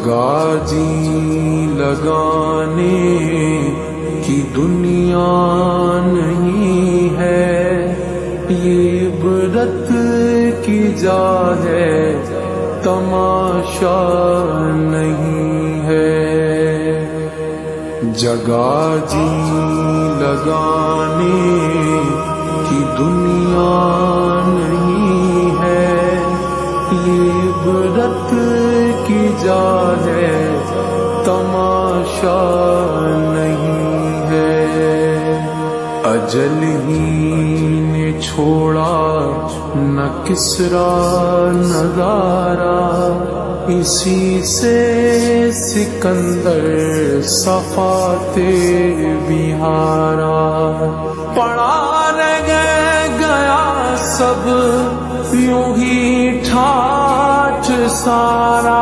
जगह जी लगाने की दुनिया नहीं है, ये इबरत की जा है, तमाशा नहीं है। जगह जी लगाने की दुनिया नहीं है, ये इबरत की जा है, तमाशा नहीं है। अजल ही ने छोड़ा न किसरा नज़ारा, इसी से सिकंदर सफाते बिहारा। पड़ा रह गया सब यूं ही ठाठ सारा,